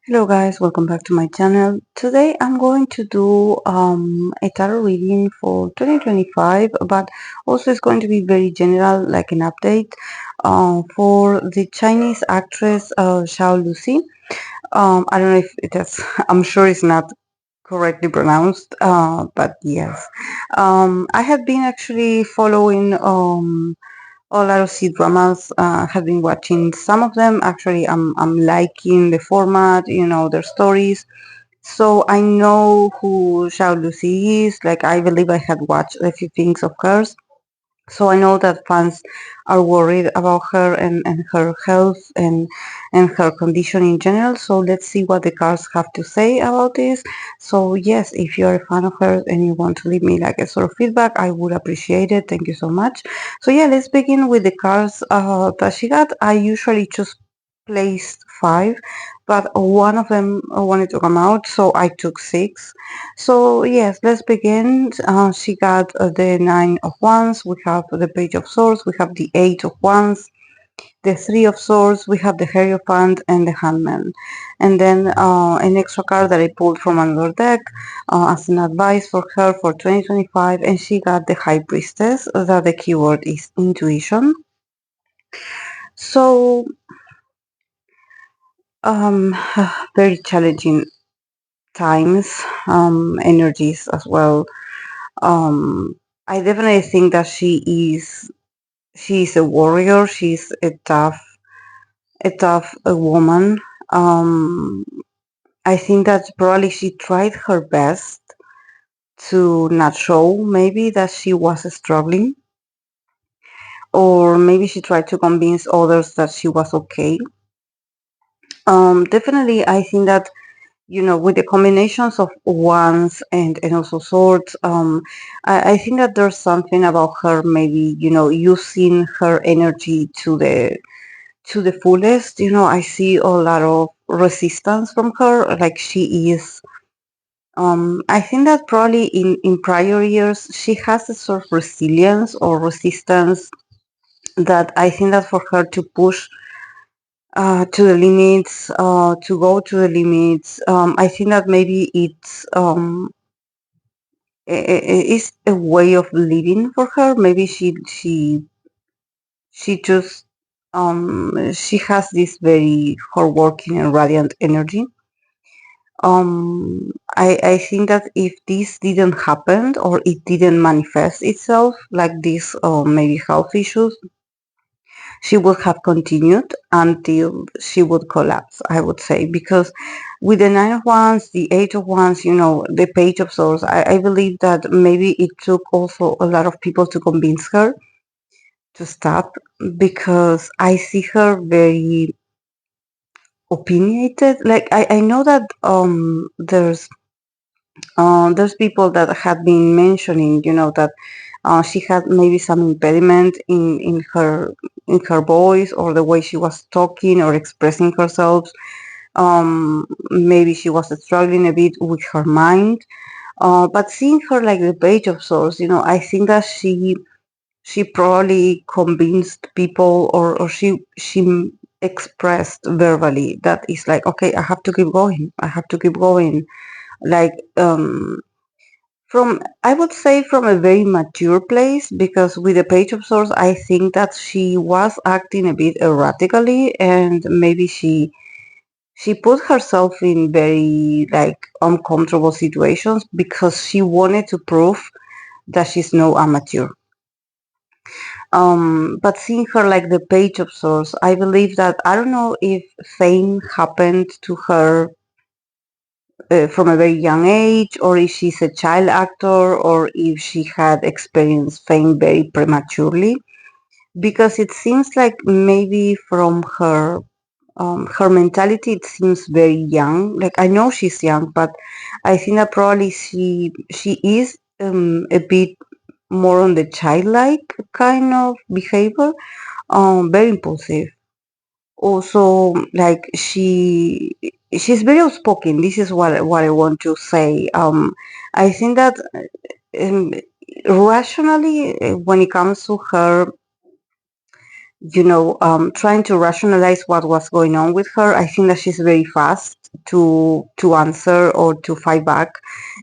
Hello guys, welcome back to my channel. Today I'm going to do a tarot reading for 2025, but also it's going to be very general, like an update for the Chinese actress Zhao Lusi. I don't know if it is, I'm sure it's not correctly pronounced, but yes. I have been actually following a lot of C-dramas. Have been watching some of them. Actually, I'm liking the format, their stories. So I know who Xiao Lucy is. Like I believe I had watched a few things of hers. So I know that fans are worried about her and her health and her condition in general. So let's see what the cards have to say about this. So yes, if you're a fan of hers and you want to leave me like a sort of feedback, I would appreciate it. Thank you so much. So yeah, let's begin with the cards that she got. I usually just placed five, but one of them wanted to come out, so I took six. So yes, let's begin. She got the Nine of Wands, we have the Page of Swords, we have the Eight of Wands, the Three of Swords, we have the Hierophant, and the Hangman. And then an extra card that I pulled from another deck as an advice for her for 2025, and she got the High Priestess, that the keyword is intuition. So, um, very challenging times, energies as well. Um, I definitely think that she's a warrior. She's a tough woman. Um, I think that probably she tried her best to not show maybe that she was struggling, or maybe she tried to convince others that she was okay. Definitely, I think that with the combinations of wands and also swords, I think that there's something about her maybe, using her energy to the fullest. I see a lot of resistance from her, like she is. I think that probably in prior years she has a sort of resilience or resistance that I think that for her to push to the limits, to go to the limits. I think that maybe it's a way of living for her. Maybe she just she has this very hardworking and radiant energy. I think that if this didn't happen or it didn't manifest itself like this, maybe health issues, she would have continued until she would collapse, I would say, because with the Nine of Wands, the Eight of Wands, the Page of Swords, I believe that maybe it took also a lot of people to convince her to stop, because I see her very opinionated. Like I know that there's people that have been mentioning, that she had maybe some impediment in her voice, or the way she was talking or expressing herself. Maybe she was struggling a bit with her mind. But seeing her like the Page of Swords, I think that she probably convinced people, or she expressed verbally that it's like, okay, I have to keep going. I have to keep going. Like from, I would say, from a very mature place, because with the Page of Swords, I think that she was acting a bit erratically, and maybe she put herself in very like uncomfortable situations because she wanted to prove that she's no amateur. But seeing her like the Page of Swords, I believe that, I don't know if fame happened to her from a very young age, or if she's a child actor, or if she had experienced fame very prematurely, because it seems like maybe from her mentality, it seems very young. Like I know she's young, but I think that probably she is a bit more on the childlike kind of behavior, very impulsive. Also, like she's very outspoken. This is what I want to say. I think that um, rationally, when it comes to her, trying to rationalize what was going on with her, I think that she's very fast. to answer or to fight back,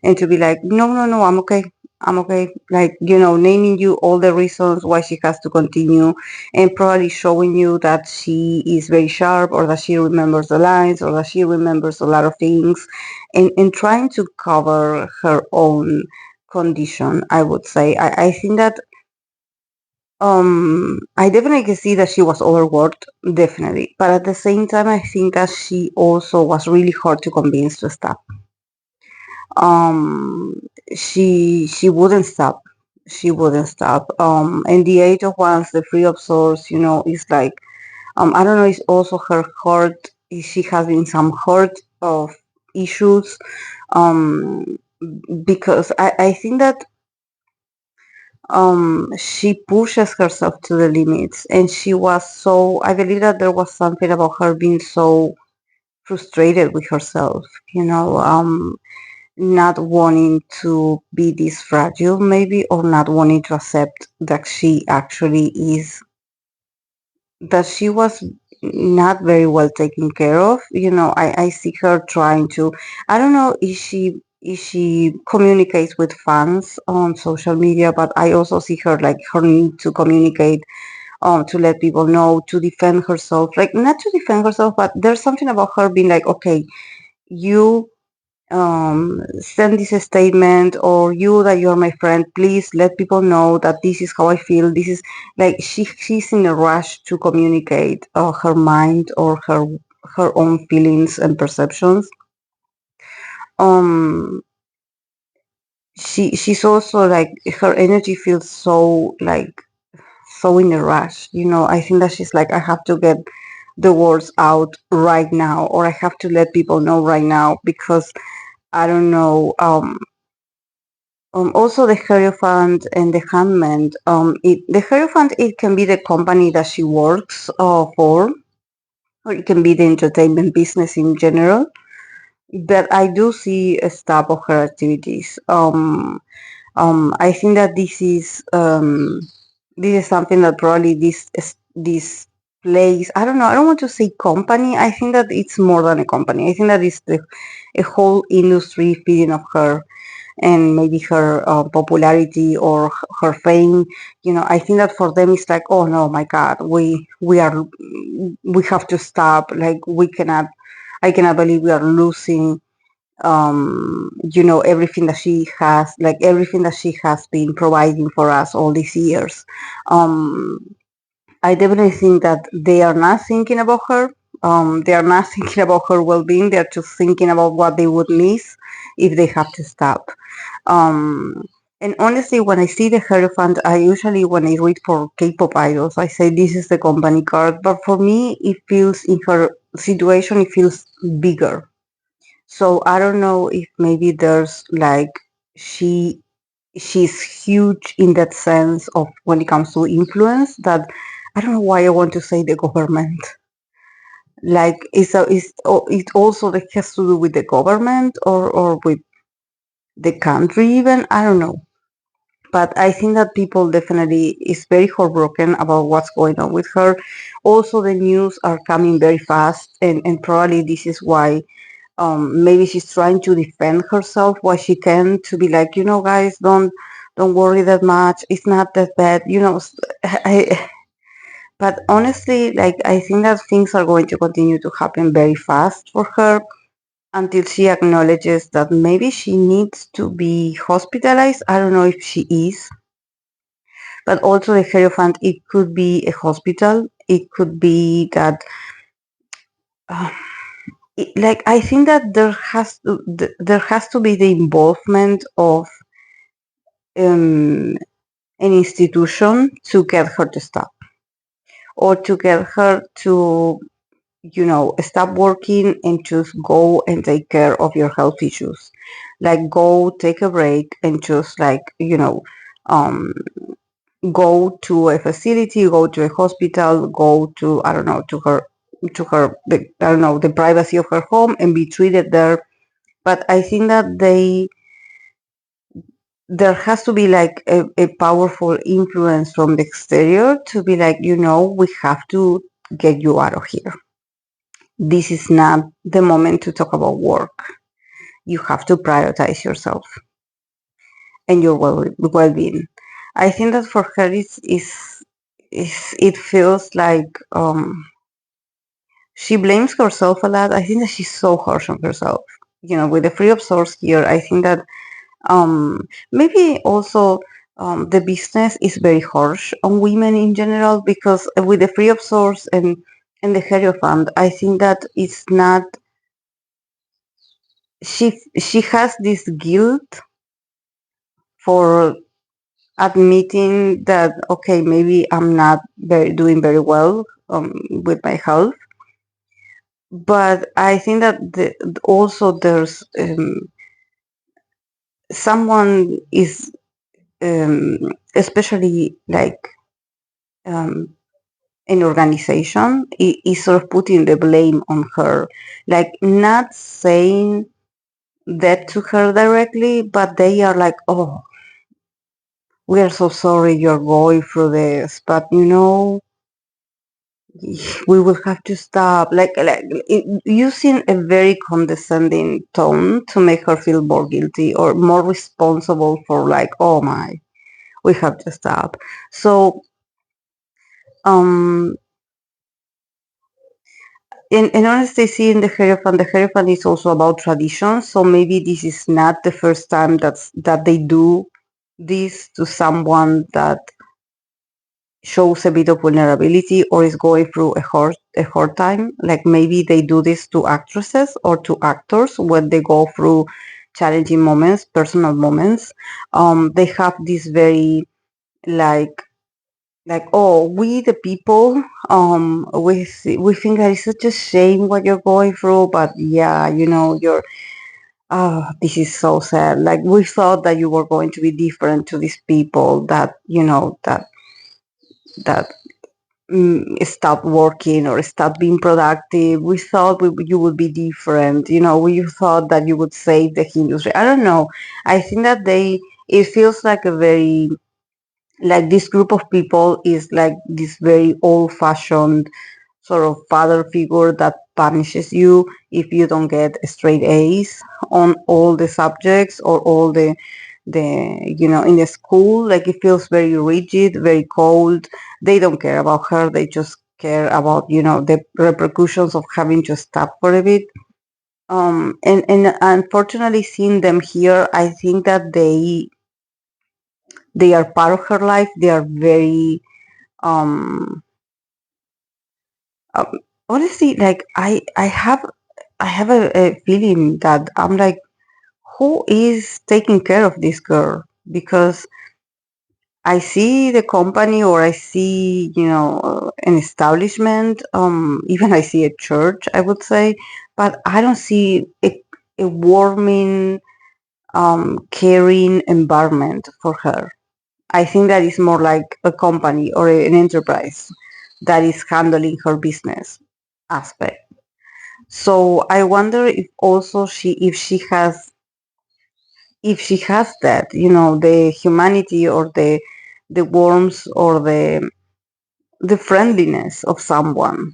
and to be like, no, no, no, I'm okay. I'm okay. Like, naming you all the reasons why she has to continue, and probably showing you that she is very sharp, or that she remembers the lines, or that she remembers a lot of things, and trying to cover her own condition, I would say. I think that I definitely can see that she was overworked, definitely. But at the same time, I think that she also was really hard to convince to stop. Um, she wouldn't stop. She wouldn't stop. And the age of once the free of source, is like, I don't know. It's also her heart. She has been some heart of issues. Because I think that she pushes herself to the limits, and she was so, I believe that there was something about her being so frustrated with herself, not wanting to be this fragile, maybe, or not wanting to accept that she actually is, that she was not very well taken care of. I see her trying to, I don't know if she communicates with fans on social media, but I also see her like her need to communicate, to let people know, to defend herself, like not to defend herself, but there's something about her being like, okay, you send this statement, or you, that you're my friend, please let people know that this is how I feel. This is like, she's in a rush to communicate her mind, or her own feelings and perceptions. um she's also like, her energy feels so like, so in a rush. I think that she's like, I have to get the words out right now, or I have to let people know right now, because I don't know. Also, the Hierophant and the Handmaid. The Hierophant, it can be the company that she works for, or it can be the entertainment business in general. But I do see a stop of her activities. I think that this is something that probably this place. I don't know. I don't want to say company. I think that it's more than a company. I think that it's a whole industry feeding of her, and maybe her popularity, or her fame. I think that for them it's like, oh no, my God, we have to stop. Like, we cannot. I cannot believe we are losing, everything that she has, like everything that she has been providing for us all these years. um I definitely think that they are not thinking about her. They are not thinking about her well-being. They're just thinking about what they would miss if they have to stop. um and honestly, when I see the Hierophant, I usually, when I read for K-pop idols, I say this is the company card, but for me it feels, in her situation, it feels bigger. So I don't know if maybe there's like, she's huge in that sense of, when it comes to influence, that I don't know why I want to say the government. Like, it also that has to do with the government, or with the country even. I don't know. But I think that people definitely is very heartbroken about what's going on with her. Also, the news are coming very fast, and probably this is why, maybe she's trying to defend herself while she can, to be like, guys, don't worry that much, it's not that bad. But honestly, like, I think that things are going to continue to happen very fast for her, until she acknowledges that maybe she needs to be hospitalized. I don't know if she is. But also, the Hierophant, it could be a hospital, it could be that, uh, like, I think that there has to be the involvement of, um, an institution to get her to stop, or to get her to, stop working, and just go and take care of your health issues. Like, go take a break, and just like, um, go to a facility, go to a hospital, go to, I don't know, I don't know, the privacy of her home, and be treated there. But I think that there has to be like a powerful influence from the exterior, to be like, we have to get you out of here. this is not the moment to talk about work. You have to prioritize yourself and your well-being. I think that for her is it feels like she blames herself a lot. I think that she's so harsh on herself. With the free of source here, I think that maybe also the business is very harsh on women in general, because with the free of source and the Hierophant, I think that it's not, she has this guilt for admitting that, okay, maybe I'm not doing very well with my health. But I think that also there's someone is, especially like um, an organization, is sort of putting the blame on her, like not saying that to her directly, but they are like, oh, we are so sorry you're going through this, but we will have to stop, using a very condescending tone to make her feel more guilty or more responsible for, like, oh my, we have to stop. So um and honestly, seeing the Hierophant is also about tradition, so maybe this is not the first time that they do this to someone that shows a bit of vulnerability or is going through a hard time. Like maybe they do this to actresses or to actors when they go through challenging moments, personal moments. They have this very, like oh, we the people, we think that it's such a shame what you're going through, but yeah, you're, this is so sad. Like we thought that you were going to be different to these people that that stop working or stop being productive. We thought you would be different. We thought that you would save the industry. I don't know. I think that it feels like a very, like this group of people is like this very old fashioned sort of father figure that punishes you if you don't get straight A's on all the subjects or all the in the school. Like it feels very rigid, very cold. They don't care about her. They just care about the repercussions of having to stop for a bit. And unfortunately, seeing them here, I think that they are part of her life. They are very um um, honestly, like I have a feeling that I'm like, who is taking care of this girl? Because I see the company, or I see an establishment, even I see a church, I would say, but I don't see a warming, caring environment for her. I think that is more like a company or an enterprise that is handling her business aspect. So I wonder if also if she has that, the humanity or the warmth or the friendliness of someone.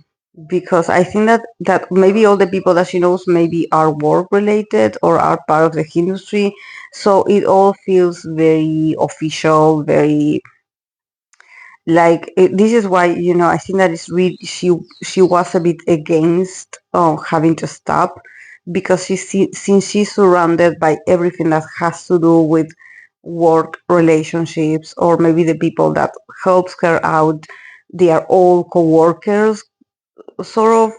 Because I think that maybe all the people that she knows maybe are work related or are part of the industry. So it all feels very official, very, like this is why I think that is really, she was a bit against having to stop, because since she's surrounded by everything that has to do with work relationships, or maybe the people that helps her out, they are all co-workers, sort of.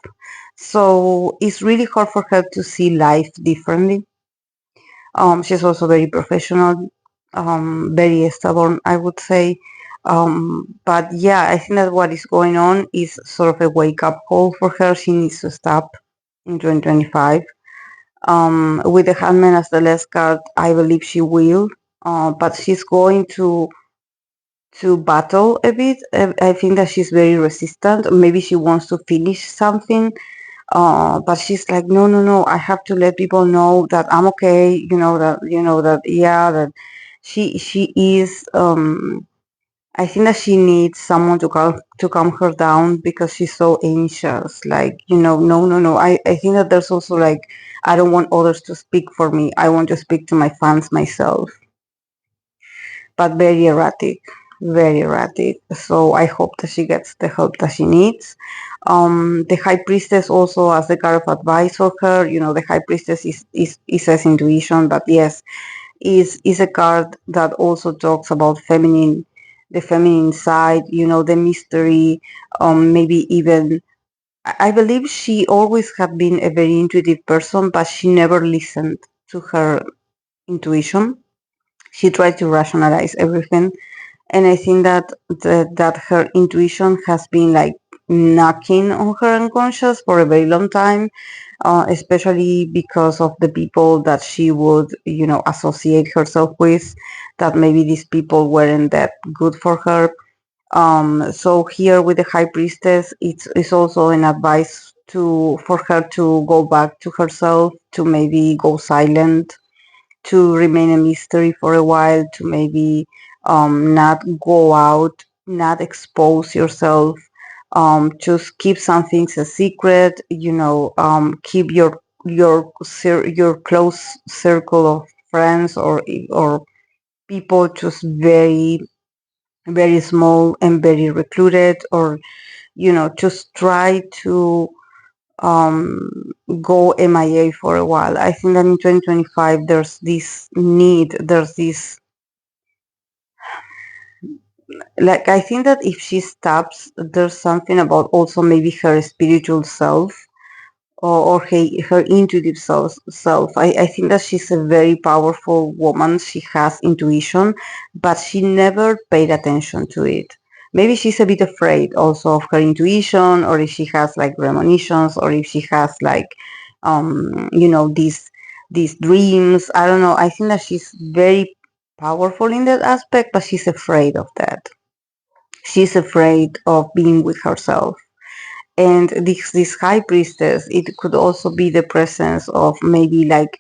So it's really hard for her to see life differently. She's also very professional, very stubborn, I would say. But yeah, I think that what is going on is sort of a wake up call for her. She needs to stop in 2025. With the Handman as the last card, I believe she will, but she's going to battle a bit. I think that she's very resistant. Maybe she wants to finish something, but she's like, no, no, no, I have to let people know that I'm okay. That yeah, that she is. I think that she needs someone to calm her down because she's so anxious. Like, no, no, no. I think that there's also like, I don't want others to speak for me. I want to speak to my fans myself. But very erratic, very erratic. So I hope that she gets the help that she needs. The High Priestess also as the card of advice for her. The High Priestess is says intuition, but yes, is a card that also talks about the feminine side. The mystery. Maybe even I believe she always had been a very intuitive person, but she never listened to her intuition. She tried to rationalize everything, and I think that her intuition has been like knocking on her unconscious for a very long time, especially because of the people that she would associate herself with, that maybe these people weren't that good for her. So here with the High Priestess, it's also an advice for her to go back to herself, to maybe go silent, to remain a mystery for a while, to maybe not go out, not expose yourself, just keep some things a secret, keep your close circle of friends or people just very, very small and very recluded, or just try to um, go MIA for a while. I think that in 2025 there's this, like, I think that if she stops, there's something about also maybe her spiritual self, or her intuitive self. I think that she's a very powerful woman. She has intuition, but she never paid attention to it. Maybe she's a bit afraid also of her intuition, or if she has like premonitions, or if she has like, these dreams. I don't know. I think that she's very powerful in that aspect, but she's afraid of that. She's afraid of being with herself. And this high priestess, it could also be the presence of maybe like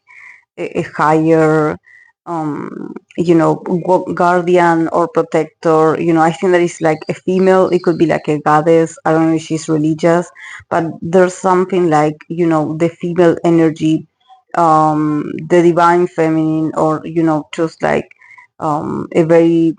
a higher guardian or protector. I think that is like a female. It could be like a goddess. I don't know if she's religious, but there's something like the female energy, the divine feminine, or just like a very,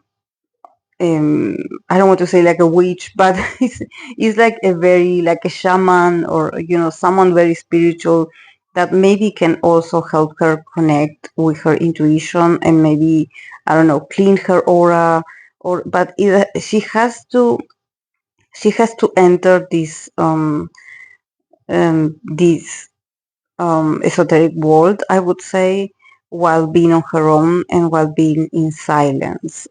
um I don't want to say like a witch, but it's like a very, like a shaman, or someone very spiritual, that maybe can also help her connect with her intuition, and maybe, I don't know, clean her aura, or but she has to enter this esoteric world, I would say, while being on her own and while being in silence.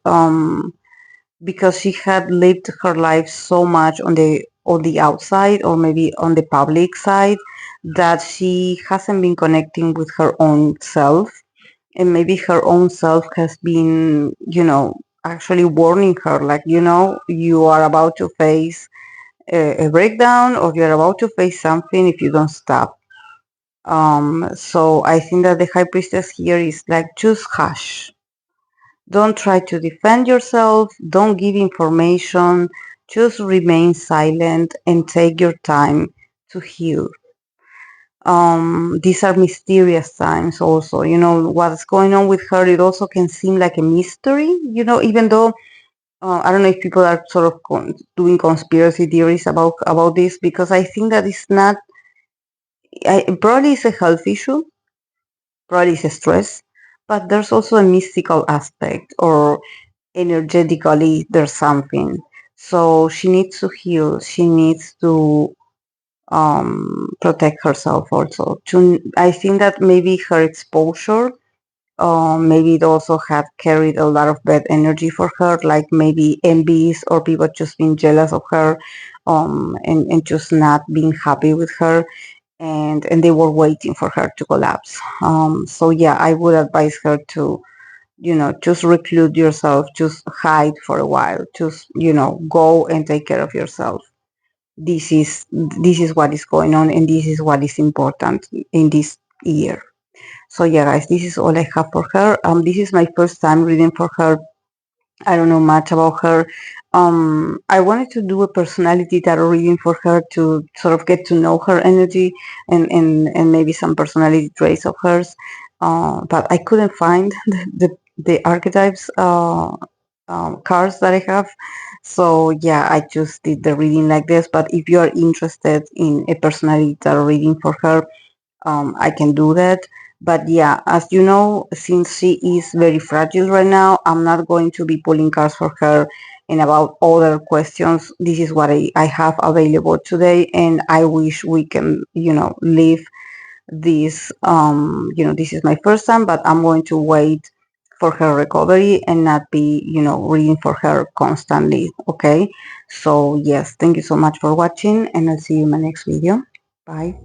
Because she had lived her life so much on the outside, or maybe on the public side, that she hasn't been connecting with her own self, and maybe her own self has been actually warning her, like, you are about to face a breakdown, or you're about to face something if you don't stop. So I think that the high priestess here is like, just hush. Don't try to defend yourself. Don't give information. Just remain silent and take your time to heal. These are mysterious times also. What's going on with her, it also can seem like a mystery, even though I don't know if people are sort of doing conspiracy theories about this, because I think that it's not, probably it's a health issue, probably it's a stress, but there's also a mystical aspect, or energetically there's something. So she needs to heal. She needs to protect herself also. I think that maybe her exposure, maybe it also had carried a lot of bad energy for her, like maybe envies, or people just being jealous of her, and just not being happy with her, and they were waiting for her to collapse. So yeah, I would advise her to just reclude yourself, just hide for a while, just go and take care of yourself. This is what is going on, and this is what is important in this year. So yeah, guys, this is all I have for her. This is my first time reading for her, I don't know much about her. I wanted to do a personality tarot reading for her to sort of get to know her energy and maybe some personality traits of hers. But I couldn't find the archetypes cards that I have. So yeah, I just did the reading like this. But if you are interested in a personality tarot reading for her, I can do that. But yeah, as you know, since she is very fragile right now, I'm not going to be pulling cards for her and about other questions. This is what I have available today, and I wish we can, leave this. This is my first time, but I'm going to wait for her recovery and not be, reading for her constantly. Okay. So yes, thank you so much for watching, and I'll see you in my next video. Bye.